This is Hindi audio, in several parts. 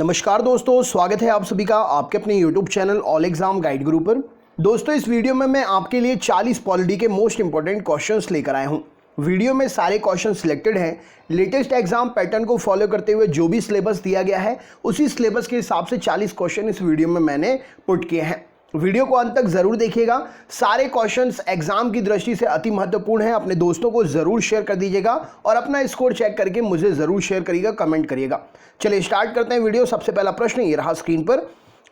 नमस्कार दोस्तों, स्वागत है आप सभी का आपके अपने YouTube channel all exam guide गुरु पर। दोस्तों, इस वीडियो में मैं आपके लिए 40 पॉलिटी के मोस्ट इंपॉर्टेंट क्वेश्चंस लेकर आया हूं। वीडियो में सारे क्वेश्चन सिलेक्टेड हैं लेटेस्ट एग्जाम पैटर्न को फॉलो करते हुए। जो भी सिलेबस दिया गया है उसी सिलेबस के हिसाब से 40 क्वेश्चन इस वीडियो में मैंने पुट किए हैं। वीडियो को अंत तक जरूर देखिएगा। सारे क्वेश्चंस एग्जाम की दृष्टि से अति महत्वपूर्ण हैं। अपने दोस्तों को जरूर शेयर कर दीजिएगा और अपना स्कोर चेक करके मुझे जरूर शेयर करिएगा, कमेंट करिएगा। चलिए स्टार्ट करते हैं वीडियो। सबसे पहला प्रश्न ये रहा स्क्रीन पर।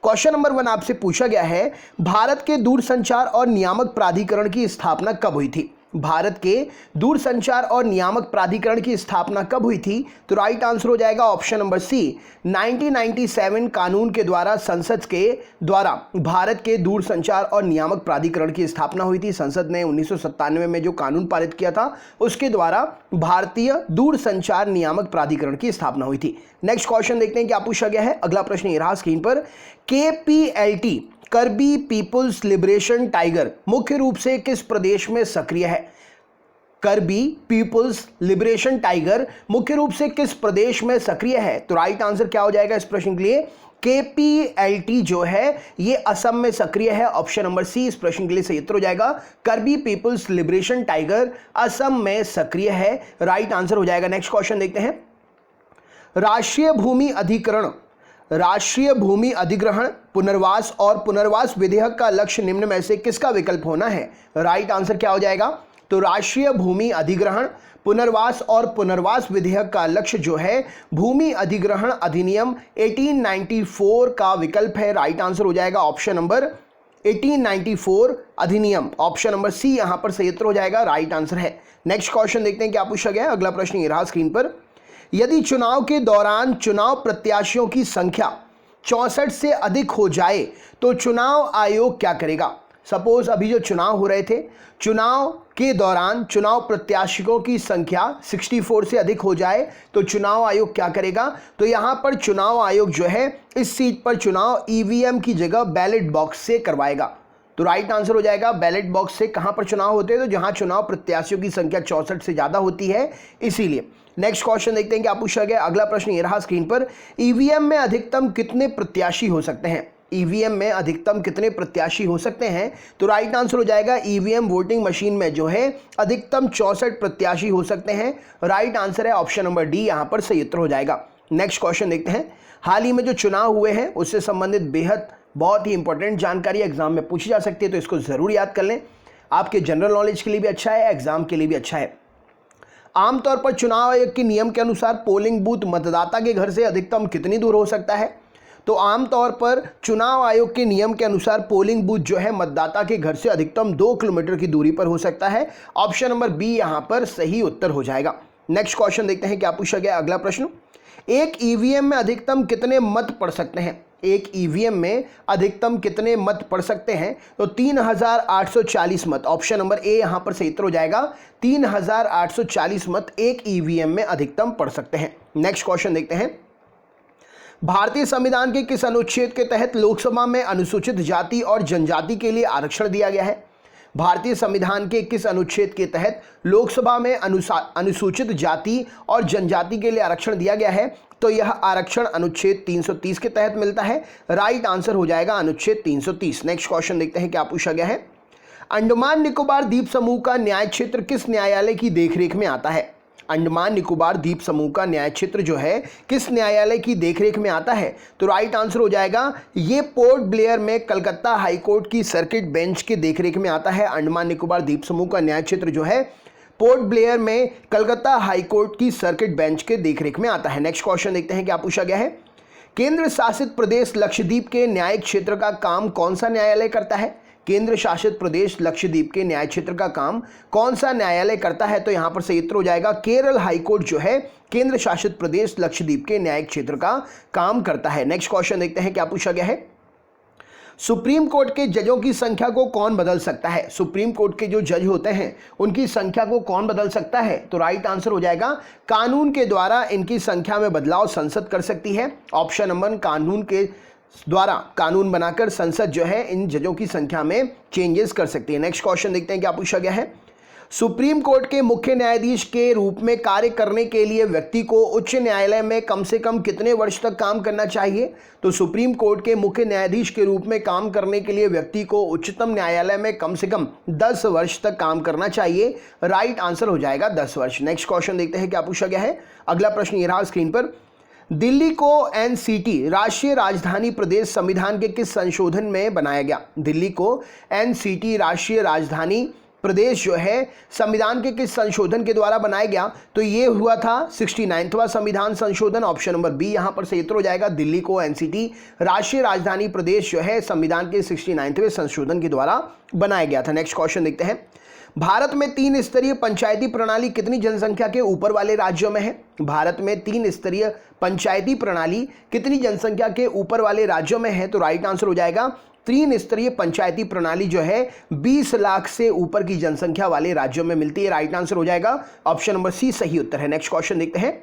क्वेश्चन नंबर 1 आपसे पूछा गया है, भारत के दूरसंचार और नियामक प्राधिकरण की स्थापना कब हुई थी? भारत के दूरसंचार और नियामक प्राधिकरण की स्थापना कब हुई थी? तो राइट आंसर हो जाएगा ऑप्शन नंबर सी, 1997 कानून के द्वारा संसद के द्वारा भारत के दूरसंचार और नियामक प्राधिकरण की स्थापना हुई थी। संसद ने 1997 में जो कानून पारित किया था उसके द्वारा भारतीय दूरसंचार नियामक प्राधिकरण की स्थापना हुई थी। नेक्स्ट क्वेश्चन देखते हैं क्या पूछा गया है। अगला प्रश्न ये रहा स्क्रीन पर। KPLT करबी पीपुल्स लिबरेशन टाइगर मुख्य रूप से किस प्रदेश में सक्रिय है? करबी पीपुल्स लिबरेशन टाइगर मुख्य रूप से किस प्रदेश में सक्रिय है? तो राइट आंसर क्या हो जाएगा इस प्रश्न के लिए? KPLT जो है ये असम में सक्रिय है। ऑप्शन नंबर सी इस प्रश्न के लिए सही उत्तर हो जाएगा। करबी पीपुल्स लिबरेशन टाइगर असम में सक्रिय है, राइट आंसर हो जाएगा। नेक्स्ट क्वेश्चन देखते हैं। राष्ट्रीय भूमि अधिग्रहण पुनर्वास और पुनर्वास विधेयक का लक्ष्य निम्न में से किसका विकल्प होना है? राइट आंसर क्या हो जाएगा? तो राष्ट्रीय भूमि अधिग्रहण पुनर्वास और पुनर्वास विधेयक का लक्ष्य जो है भूमि अधिग्रहण अधिनियम 1894 का विकल्प है। राइट आंसर हो जाएगा ऑप्शन नंबर 1894 अधिनियम। ऑप्शन नंबर सी यहां पर सही उत्तर हो जाएगा, राइट आंसर है। नेक्स्ट क्वेश्चन देखते हैं क्या पूछा गया है। अगला प्रश्न ये रहा स्क्रीन पर। यदि चुनाव के दौरान चुनाव प्रत्याशियों की संख्या 64 से अधिक हो जाए तो चुनाव आयोग क्या करेगा? सपोज अभी जो चुनाव हो रहे थे, चुनाव के दौरान चुनाव प्रत्याशियों की संख्या 64 से अधिक हो जाए तो चुनाव आयोग क्या करेगा? तो यहां पर चुनाव आयोग जो है इस सीट पर चुनाव EVM की जगह बैलेट बॉक्स से करवाएगा। तो राइट आंसर हो जाएगा बैलेट बॉक्स से। कहां पर चुनाव होते हैं? तो जहां चुनाव प्रत्याशियों की संख्या 64 से ज्यादा होती है, इसीलिए। नेक्स्ट क्वेश्चन देखते हैं क्या पूछा गया। अगला प्रश्न ये रहा स्क्रीन पर। EVM में अधिकतम कितने प्रत्याशी हो सकते हैं? EVM में अधिकतम कितने प्रत्याशी हो सकते हैं? तो राइट आंसर हो जाएगा EVM वोटिंग मशीन में जो है अधिकतम 64 प्रत्याशी हो सकते हैं। राइट आंसर है ऑप्शन नंबर डी, यहां पर सही उत्तर हो जाएगा। नेक्स्ट क्वेश्चन देखते हैं। हाल ही में जो चुनाव हुए हैं उससे संबंधित बेहद बहुत ही इंपॉर्टेंट जानकारी एग्जाम में पूछी जा सकती है, तो इसको जरूर याद कर लें। आपके जनरल नॉलेज के लिए भी अच्छा है, एग्जाम के लिए भी अच्छा है। आमतौर पर चुनाव आयोग के नियम के अनुसार पोलिंग बूथ मतदाता के घर से अधिकतम कितनी दूर हो सकता है? तो आमतौर पर चुनाव आयोग के नियम के अनुसार पोलिंग बूथ जो है मतदाता के घर से अधिकतम 2 किलोमीटर की दूरी पर हो सकता है। ऑप्शन नंबर बी यहां पर सही उत्तर हो जाएगा। नेक्स्ट क्वेश्चन देखते हैं क्या पूछा गया। अगला प्रश्न। एक EVM में अधिकतम कितने मत पड़ सकते हैं? एक EVM में अधिकतम कितने मत पड़ सकते हैं? तो 3840 मत। ऑप्शन नंबर ए यहां पर सही उत्तर हो जाएगा। 3840 मत एक EVM में अधिकतम पड़ सकते हैं। नेक्स्ट क्वेश्चन देखते हैं। भारतीय संविधान के किस अनुच्छेद के तहत लोकसभा में अनुसूचित जाति और जनजाति के लिए आरक्षण दिया गया है? भारतीय संविधान के किस अनुच्छेद के तहत लोकसभा में अनुसूचित जाति और जनजाति के लिए आरक्षण दिया गया है? तो यह आरक्षण अनुच्छेद 330 के तहत मिलता है। राइट आंसर हो जाएगा अनुच्छेद 330। नेक्स्ट क्वेश्चन देखते हैं क्या पूछा गया है। अंडमान निकोबार द्वीप समूह का न्याय क्षेत्र किस न्यायालय की देखरेख में आता है? अंडमान निकोबार द्वीप समूह का न्याय क्षेत्र जो है किस न्यायालय की देखरेख में आता है? तो राइट आंसर हो जाएगा ये पोर्ट ब्लेयर में कलकत्ता हाईकोर्ट की सर्किट बेंच के देखरेख में आता है। अंडमान निकोबार द्वीप समूह का न्याय क्षेत्र जो है पोर्ट ब्लेयर में कलकत्ता हाईकोर्ट की सर्किट बेंच के देखरेख में आता है। नेक्स्ट क्वेश्चन देखते हैं क्या पूछा गया है। केंद्र शासित प्रदेश लक्षद्वीप के न्यायिक क्षेत्र का काम कौन सा न्यायालय करता है? केंद्र शासित प्रदेश लक्षद्वीप के न्याय क्षेत्र का काम कौन सा न्यायालय करता है? तो यहां पर सही उत्तर हो जाएगा केरल हाईकोर्ट जो है केंद्र शासित प्रदेश लक्षद्वीप के न्यायिक क्षेत्र का काम करता है। नेक्स्ट क्वेश्चन देखते हैं क्या पूछा गया है। सुप्रीम कोर्ट के जजों की संख्या को कौन बदल सकता है? सुप्रीम कोर्ट के जो जज होते हैं उनकी संख्या को कौन बदल सकता है? तो राइट आंसर हो जाएगा कानून के द्वारा इनकी संख्या में बदलाव संसद कर सकती है। ऑप्शन नंबर कानून के द्वारा कानून बनाकर संसद जो है इन जजों की संख्या में चेंजेस कर सकती है। नेक्स्ट क्वेश्चन देखते हैं क्या पूछा गया है। सुप्रीम कोर्ट के मुख्य न्यायाधीश के रूप में कार्य करने के लिए व्यक्ति को उच्च न्यायालय में कम से कम कितने वर्ष तक काम करना चाहिए? तो सुप्रीम कोर्ट के मुख्य न्यायाधीश के रूप में काम करने के लिए व्यक्ति को उच्चतम न्यायालय में कम से कम 10 वर्ष तक काम करना चाहिए। राइट आंसर हो जाएगा 10 वर्ष। नेक्स्ट क्वेश्चन देखते हैं क्या पूछा गया है। अगला प्रश्न ये रहा स्क्रीन पर। दिल्ली को एनसीटी राष्ट्रीय राजधानी प्रदेश संविधान के किस संशोधन में बनाया गया? दिल्ली को एनसीटी राष्ट्रीय राजधानी प्रदेश जो है संविधान के किस संशोधन के द्वारा बनाया गया? तो ये हुआ था 69वां संविधान संशोधन। ऑप्शन नंबर बी यहां पर सही उत्तर हो जाएगा। दिल्ली को एनसीटी राष्ट्रीय राजधानी प्रदेश जो है संविधान के 69वें संशोधन के द्वारा बनाया गया था। नेक्स्ट क्वेश्चन देखते हैं। भारत में 3 स्तरीय पंचायती प्रणाली कितनी जनसंख्या के ऊपर वाले राज्यों में है? भारत में 3 स्तरीय पंचायती प्रणाली कितनी जनसंख्या के ऊपर वाले राज्यों में है? तो राइट आंसर हो जाएगा 3 स्तरीय पंचायती प्रणाली जो है 20 लाख से ऊपर की जनसंख्या वाले राज्यों में मिलती है। राइट आंसर हो जाएगा ऑप्शन नंबर सी सही उत्तर है। नेक्स्ट क्वेश्चन देखते हैं।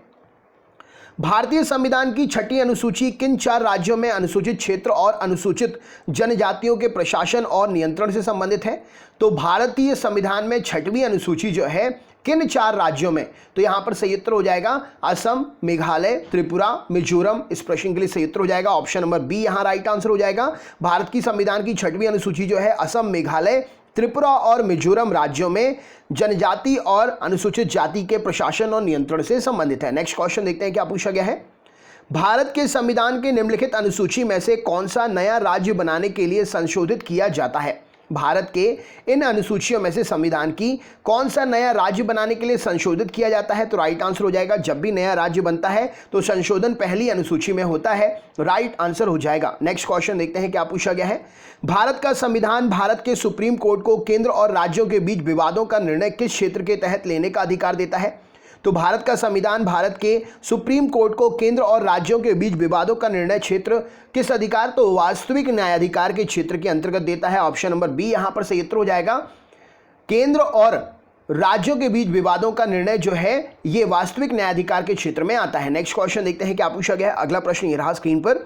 भारतीय संविधान की 6ठी अनुसूची किन 4 राज्यों में अनुसूचित क्षेत्र और अनुसूचित जनजातियों के प्रशासन और नियंत्रण से संबंधित है? तो भारतीय संविधान में 6वीं अनुसूची जो है किन 4 राज्यों में? तो यहां पर सही उत्तर हो जाएगा असम, मेघालय, त्रिपुरा, मिजोरम। इस प्रश्न के लिए सही उत्तर हो जाएगा ऑप्शन नंबर बी यहां राइट आंसर हो जाएगा। भारत की संविधान की 6वीं अनुसूची जो है असम, मेघालय, त्रिपुरा और मिजोरम राज्यों में जनजाति और अनुसूचित जाति के प्रशासन और नियंत्रण से संबंधित है। नेक्स्ट क्वेश्चन देखते हैं क्या पूछा गया है। भारत के संविधान के निम्नलिखित अनुसूची में से कौन सा नया राज्य बनाने के लिए संशोधित किया जाता है? भारत के इन अनुसूचियों में से संविधान की कौन सा नया राज्य बनाने के लिए संशोधित किया जाता है? तो राइट आंसर हो जाएगा जब भी नया राज्य बनता है तो संशोधन पहली अनुसूची में होता है। राइट आंसर हो जाएगा। नेक्स्ट क्वेश्चन देखते हैं क्या पूछा गया है। भारत का संविधान भारत के सुप्रीम कोर्ट को केंद्र और राज्यों के बीच विवादों का निर्णय किस क्षेत्र के तहत लेने का अधिकार देता है? तो भारत का संविधान भारत के सुप्रीम कोर्ट को केंद्र और राज्यों के बीच विवादों का निर्णय क्षेत्र किस अधिकार? तो वास्तविक न्यायाधिकार के क्षेत्र के अंतर्गत देता है। ऑप्शन नंबर बी यहां पर सही उत्तर हो जाएगा। केंद्र और राज्यों के बीच विवादों का निर्णय जो है ये वास्तविक न्यायाधिकार के क्षेत्र में आता है। नेक्स्ट क्वेश्चन देखते हैं क्या पूछा गया है। अगला प्रश्न ये रहा स्क्रीन पर।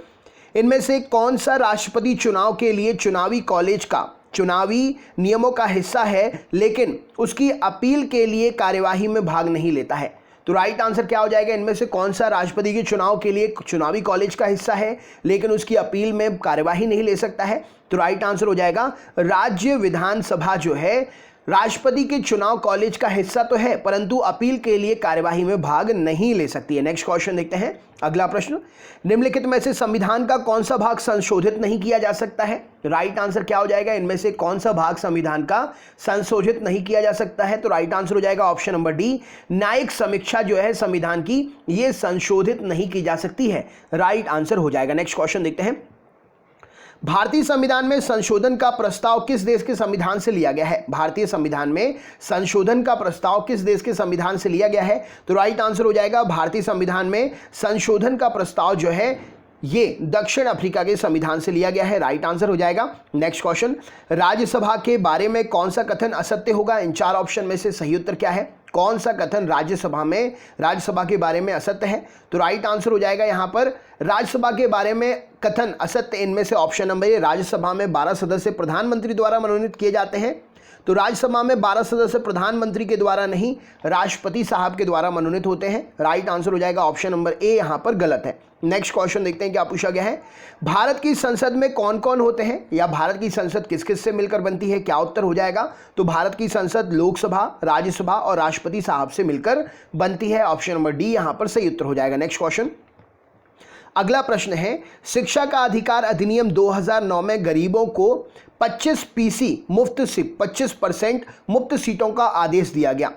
इनमें से कौन सा राष्ट्रपति चुनाव के लिए चुनावी कॉलेज का चुनावी नियमों का हिस्सा है लेकिन उसकी अपील के लिए कार्यवाही में भाग नहीं लेता है? तो राइट आंसर क्या हो जाएगा। इनमें से कौन सा राष्ट्रपति के चुनाव के लिए चुनावी कॉलेज का हिस्सा है लेकिन उसकी अपील में कार्यवाही नहीं ले सकता है? तो राइट आंसर हो जाएगा राज्य विधानसभा जो है राष्ट्रपति के चुनाव कॉलेज का हिस्सा तो है परंतु अपील के लिए कार्यवाही में भाग नहीं ले सकती है। नेक्स्ट क्वेश्चन देखते हैं। अगला प्रश्न। निम्नलिखित में से संविधान का कौन सा भाग संशोधित नहीं किया जा सकता है? राइट आंसर क्या हो जाएगा। इनमें से कौन सा भाग संविधान का संशोधित नहीं किया जा सकता है? तो राइट आंसर हो जाएगा ऑप्शन नंबर डी। न्यायिक समीक्षा जो है संविधान की ये संशोधित नहीं की जा सकती है। राइट आंसर हो जाएगा। नेक्स्ट क्वेश्चन देखते हैं। भारतीय संविधान में संशोधन का प्रस्ताव किस देश के संविधान से लिया गया है? भारतीय संविधान में संशोधन का प्रस्ताव किस देश के संविधान से लिया गया है? तो राइट आंसर हो जाएगा भारतीय संविधान में संशोधन का प्रस्ताव जो है ये दक्षिण अफ्रीका के संविधान से लिया गया है। राइट आंसर हो जाएगा। Next question. राज्यसभा के बारे में कौन सा कथन असत्य होगा? इन 4 ऑप्शन में से सही उत्तर क्या है? कौन सा कथन राज्यसभा के बारे में असत्य है? तो राइट आंसर हो जाएगा यहां पर राज्यसभा के बारे में कथन असत्य इनमें से ऑप्शन नंबर ए। राज्यसभा में 12 सदस्य प्रधानमंत्री द्वारा मनोनीत किए जाते हैं। तो राज्यसभा में 12 सदस्य प्रधानमंत्री के द्वारा नहीं राष्ट्रपति साहब के द्वारा मनोनीत होते हैं। राइट आंसर हो जाएगा ऑप्शन नंबर ए यहां पर गलत है। नेक्स्ट क्वेश्चन देखते हैं क्या पूछा गया है। भारत की संसद में कौन कौन होते हैं या भारत की संसद किस किस से मिलकर बनती है? क्या उत्तर हो जाएगा। तो भारत की संसद लोकसभा, राज्यसभा और राष्ट्रपति साहब से मिलकर बनती है। ऑप्शन नंबर डी यहां पर सही उत्तर हो जाएगा। Next question. अगला प्रश्न है। शिक्षा का अधिकार अधिनियम 2009 में गरीबों को 25% मुफ्त सीटों का आदेश दिया गया।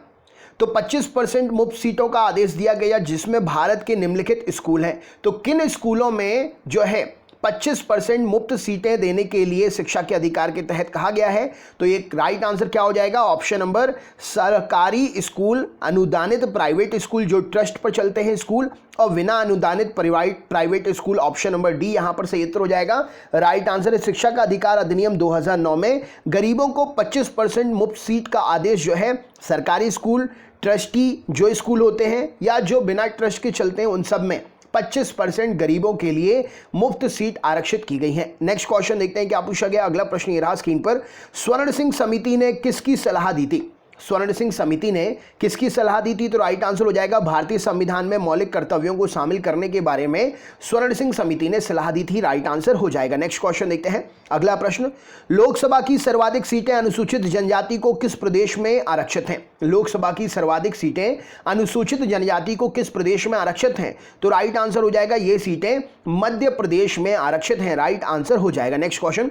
तो 25% मुफ्त सीटों का आदेश दिया गया जिसमें भारत के निम्नलिखित स्कूल हैं। तो किन स्कूलों में जो है 25% मुफ्त सीटें देने के लिए शिक्षा के अधिकार के तहत कहा गया है? तो ये राइट आंसर क्या हो जाएगा। ऑप्शन नंबर सरकारी स्कूल, अनुदानित प्राइवेट स्कूल जो ट्रस्ट पर चलते हैं स्कूल, और बिना अनुदानित private school. Option number D यहां पर सही उत्तर हो जाएगा। राइट आंसर है शिक्षा का अधिकार अधिनियम 2009 में गरीबों को 25% मुफ्त सीट का आदेश जो है सरकारी स्कूल, ट्रस्टी जो स्कूल होते हैं या जो बिना ट्रस्ट के चलते हैं उन सब में 25% गरीबों के लिए मुफ्त सीट आरक्षित की गई है। नेक्स्ट क्वेश्चन देखते हैं क्या पूछा गया। अगला प्रश्न ये रहा स्क्रीन पर। स्वर्ण सिंह समिति ने किसकी सलाह दी थी? स्वर्ण सिंह समिति ने किसकी सलाह दी थी? तो राइट आंसर हो जाएगा भारतीय संविधान में मौलिक कर्तव्यों को शामिल करने के बारे में स्वर्ण सिंह समिति ने सलाह दी थी। राइट आंसर हो जाएगा। नेक्स्ट क्वेश्चन देखते हैं। अगला प्रश्न, लोकसभा की सर्वाधिक सीटें अनुसूचित जनजाति को किस प्रदेश में आरक्षित हैं? लोकसभा की सर्वाधिक सीटें अनुसूचित जनजाति को किस प्रदेश में आरक्षित हैं? तो राइट आंसर हो जाएगा ये सीटें मध्य प्रदेश में आरक्षित हैं। राइट आंसर हो जाएगा। नेक्स्ट क्वेश्चन,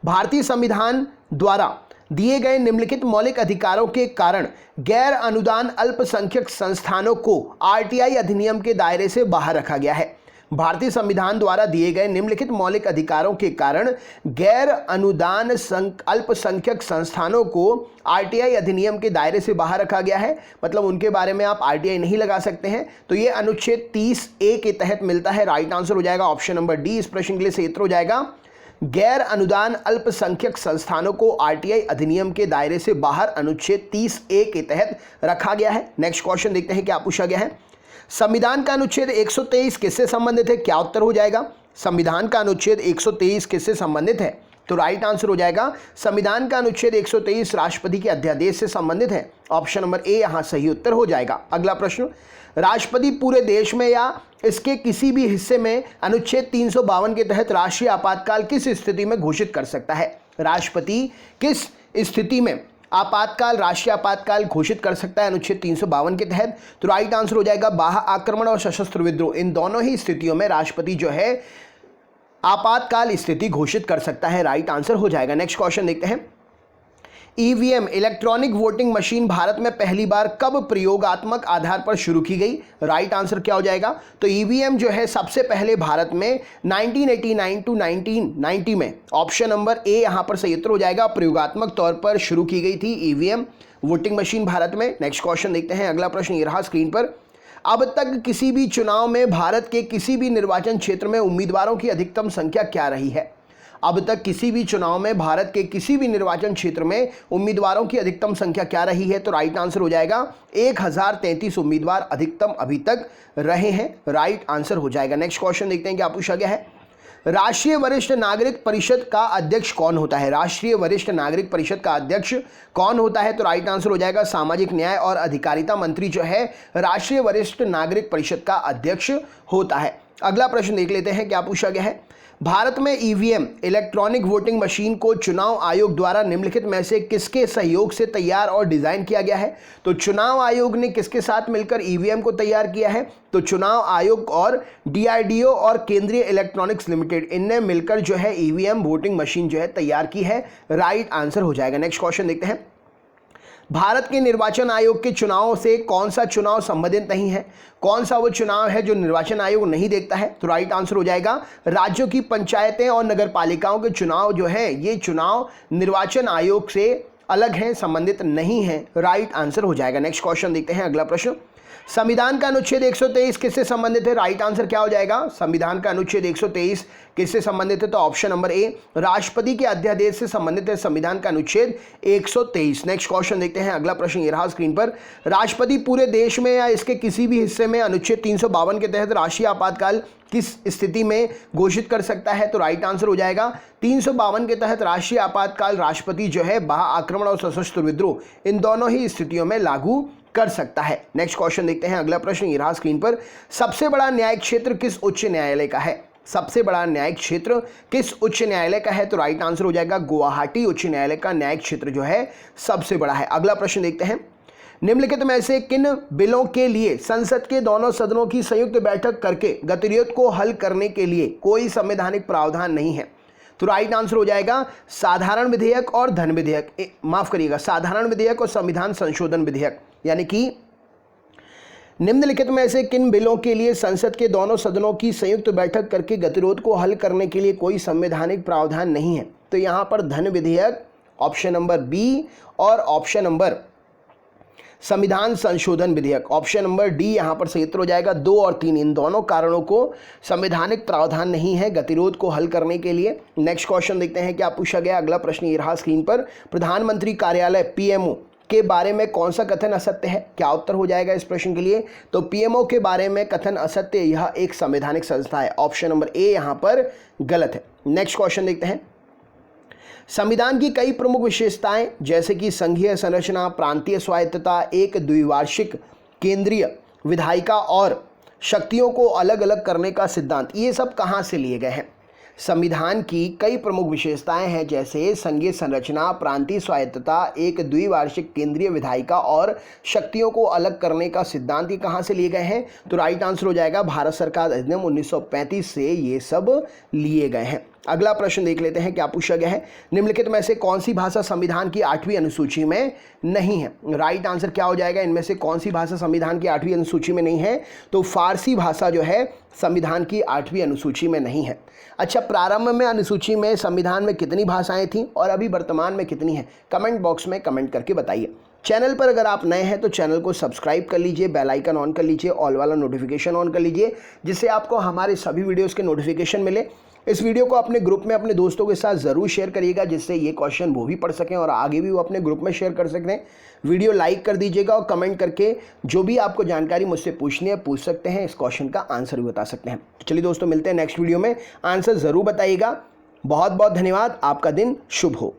भारतीय संविधान द्वारा दिए गए निम्नलिखित मौलिक अधिकारों के कारण गैर अनुदान अल्पसंख्यक संस्थानों को आरटीआई अधिनियम के दायरे से बाहर रखा गया है। भारतीय संविधान द्वारा दिए गए निम्नलिखित मौलिक अधिकारों के कारण गैर अनुदान अल्पसंख्यक संस्थानों को आरटीआई अधिनियम के दायरे से बाहर रखा गया है, मतलब उनके बारे में आप आरटीआई नहीं लगा सकते हैं। तो ये अनुच्छेद 30A के तहत मिलता है। राइट आंसर हो जाएगा ऑप्शन नंबर डी इस प्रश्न के लिए सही उत्तर हो जाएगा। गैर अनुदान अल्पसंख्यक संस्थानों को आरटीआई अधिनियम के दायरे से बाहर अनुच्छेद 30A के तहत रखा गया है। नेक्स्ट क्वेश्चन देखते हैं क्या पूछा गया है। संविधान का अनुच्छेद 123 किससे संबंधित है? क्या उत्तर हो जाएगा? संविधान का अनुच्छेद 123 किससे संबंधित है? तो राइट आंसर हो जाएगा संविधान का अनुच्छेद 123 राष्ट्रपति के अध्यादेश से संबंधित है। ऑप्शन नंबर ए यहां सही उत्तर हो जाएगा। अगला प्रश्न, राष्ट्रपति पूरे देश में या इसके किसी भी हिस्से में अनुच्छेद 352 के तहत राष्ट्रीय आपातकाल किस स्थिति में घोषित कर सकता है? राष्ट्रपति किस स्थिति में आपातकाल राष्ट्रीय आपातकाल घोषित कर सकता है अनुच्छेद 352 के तहत? तो राइट आंसर हो जाएगा बाह्य आक्रमण और सशस्त्र विद्रोह, इन दोनों ही स्थितियों में राष्ट्रपति जो है आपातकाल स्थिति घोषित कर सकता है। राइट आंसर हो जाएगा। नेक्स्ट क्वेश्चन देखते हैं। EVM electronic voting machine Bharat में पहली बार कब प्रयोगात्मक आधार पर शुरू की गई? राइट आंसर क्या हो जाएगा? तो ईवीएम जो है सबसे पहले भारत में 1989 टू 1990 में, ऑप्शन नंबर ए यहां पर सही उत्तर हो जाएगा, प्रयोगात्मक तौर पर शुरू की गई थी ईवीएम वोटिंग मशीन भारत में। नेक्स्ट क्वेश्चन देखते हैं। अगला प्रश्न ये रहा स्क्रीन पर। अब तक किसी भी चुनाव में भारत के किसी भी निर्वाचन क्षेत्र में उम्मीदवारों की अधिकतम संख्या क्या रही है? अब तक किसी भी चुनाव में भारत के किसी भी निर्वाचन क्षेत्र में उम्मीदवारों की अधिकतम संख्या क्या रही है? तो राइट आंसर हो जाएगा 1033 उम्मीदवार अधिकतम अभी तक रहे हैं। राइट आंसर हो जाएगा। नेक्स्ट क्वेश्चन देखते हैं क्या पूछा गया है। राष्ट्रीय वरिष्ठ नागरिक परिषद का अध्यक्ष कौन होता है? राष्ट्रीय वरिष्ठ नागरिक परिषद का अध्यक्ष कौन होता है? तो राइट आंसर हो जाएगा सामाजिक न्याय और अधिकारिता मंत्री जो है राष्ट्रीय वरिष्ठ नागरिक परिषद का अध्यक्ष होता है। अगला प्रश्न देख लेते हैं क्या पूछा गया है। भारत में ईवीएम इलेक्ट्रॉनिक वोटिंग मशीन को चुनाव आयोग द्वारा निम्नलिखित में से किसके सहयोग से तैयार और डिजाइन किया गया है? तो चुनाव आयोग ने किसके साथ मिलकर ईवीएम को तैयार किया है? तो चुनाव आयोग और डीआरडीओ और केंद्रीय इलेक्ट्रॉनिक्स लिमिटेड, इनने मिलकर जो है ईवीएम वोटिंग मशीन जो है तैयार की है। राइट आंसर हो जाएगा। नेक्स्ट क्वेश्चन देखते हैं। भारत के निर्वाचन आयोग के चुनावों से कौन सा चुनाव संबंधित नहीं है? कौन सा वो चुनाव है जो निर्वाचन आयोग नहीं देखता है? तो राइट आंसर हो जाएगा राज्यों की पंचायतें और नगरपालिकाओं के चुनाव जो है ये चुनाव निर्वाचन आयोग से अलग हैं, संबंधित नहीं है। राइट आंसर हो जाएगा। नेक्स्ट क्वेश्चन देखते हैं। अगला प्रश्न, संविधान का अनुच्छेद 123 किससे संबंधित है? राइट आंसर क्या हो जाएगा? संविधान का अनुच्छेद 123 किससे संबंधित है? तो ऑप्शन नंबर ए राष्ट्रपति के अध्यादेश से संबंधित है संविधान का अनुच्छेद 123। नेक्स्ट क्वेश्चन देखते हैं। अगला प्रश्न ये रहा स्क्रीन पर। राष्ट्रपति पूरे देश में या इसके किसी भी हिस्से में अनुच्छेद 352 के तहत राष्ट्रीय आपातकाल किस स्थिति में घोषित कर सकता है? तो राइट आंसर हो जाएगा 352 के तहत राष्ट्रीय आपातकाल राष्ट्रपति जो है बाह्य आक्रमण और सशस्त्र विद्रोह इन दोनों ही स्थितियों में लागू कर सकता है। नेक्स्ट क्वेश्चन देखते हैं। अगला प्रश्न ये रहा स्क्रीन पर। सबसे बड़ा न्यायिक क्षेत्र किस उच्च न्यायालय का है? सबसे बड़ा न्यायिक क्षेत्र किस उच्च न्यायालय का है? तो राइट आंसर हो जाएगा गुवाहाटी उच्च न्यायालय का न्यायिक क्षेत्र जो है सबसे बड़ा है। अगला प्रश्न देखते हैं। निम्नलिखित में से किन बिलों के लिए संसद के दोनों सदनों की संयुक्त बैठक करके गतिरोध को हल करने के लिए कोई संवैधानिक प्रावधान नहीं है? तो राइट आंसर हो जाएगा साधारण विधेयक और धन विधेयक, माफ करिएगा, साधारण विधेयक और संविधान संशोधन विधेयक। यानी कि निम्नलिखित में से किन बिलों के लिए संसद के दोनों सदनों की संयुक्त बैठक करके गतिरोध को हल करने के लिए कोई संवैधानिक प्रावधान नहीं है? तो यहां पर धन विधेयक ऑप्शन नंबर बी और ऑप्शन नंबर संविधान संशोधन विधेयक ऑप्शन नंबर डी यहां पर सही उत्तर हो जाएगा। 2 और 3 इन दोनों कारणों को संवैधानिक प्रावधान नहीं है गतिरोध को हल करने के लिए। नेक्स्ट क्वेश्चन देखते हैं क्या पूछा गया। अगला प्रश्न ये रहा स्क्रीन पर। प्रधानमंत्री कार्यालय पीएमओ के बारे में कौन सा कथन असत्य है? क्या उत्तर हो जाएगा इस प्रश्न के लिए? तो पीएमओ के बारे में कथन असत्य, यह एक संवैधानिक संस्था है। ऑप्शन नंबर ए यहां पर गलत है। नेक्स्ट क्वेश्चन देखते हैं। संविधान की कई प्रमुख विशेषताएं जैसे कि संघीय संरचना, प्रांतीय स्वायत्तता, एक द्विवार्षिक केंद्रीय विधायिका और शक्तियों को अलग अलग करने का सिद्धांत, ये सब कहाँ से लिए गए हैं? संविधान की कई प्रमुख विशेषताएं हैं जैसे संघीय संरचना, प्रांतीय स्वायत्तता, एक द्विवार्षिक केंद्रीय विधायिका और शक्तियों को अलग करने का सिद्धांत, ये कहाँ से लिए गए हैं? तो राइट आंसर हो जाएगा भारत सरकार अधिनियम 1935 से ये सब लिए गए हैं। अगला प्रश्न देख लेते हैं क्या पूछा गया है। निम्नलिखित में से कौन सी भाषा संविधान की 8वीं अनुसूची में नहीं है? राइट आंसर क्या हो जाएगा? इनमें से कौन सी भाषा संविधान की 8वीं अनुसूची में नहीं है? तो फारसी भाषा जो है संविधान की 8वीं अनुसूची में नहीं है। अच्छा, प्रारंभ में अनुसूची में संविधान में कितनी भाषाएं थीं और अभी वर्तमान में कितनी हैं? कमेंट बॉक्स में कमेंट करके बताइए। चैनल पर अगर आप नए हैं तो चैनल को सब्सक्राइब कर लीजिए, बेल आइकन ऑन कर लीजिए, ऑल वाला नोटिफिकेशन ऑन कर लीजिए, जिससे आपको हमारे सभी वीडियोस के नोटिफिकेशन मिले। इस वीडियो को अपने ग्रुप में अपने दोस्तों के साथ ज़रूर शेयर करिएगा, जिससे ये क्वेश्चन वो भी पढ़ सकें और आगे भी वो अपने ग्रुप में शेयर कर सकें। वीडियो लाइक कर दीजिएगा और कमेंट करके जो भी आपको जानकारी मुझसे पूछनी है पूछ सकते हैं, इस क्वेश्चन का आंसर भी बता सकते हैं। तो चलिए दोस्तों, मिलते हैं नेक्स्ट वीडियो में। आंसर ज़रूर बताइएगा। बहुत बहुत धन्यवाद। आपका दिन शुभ हो।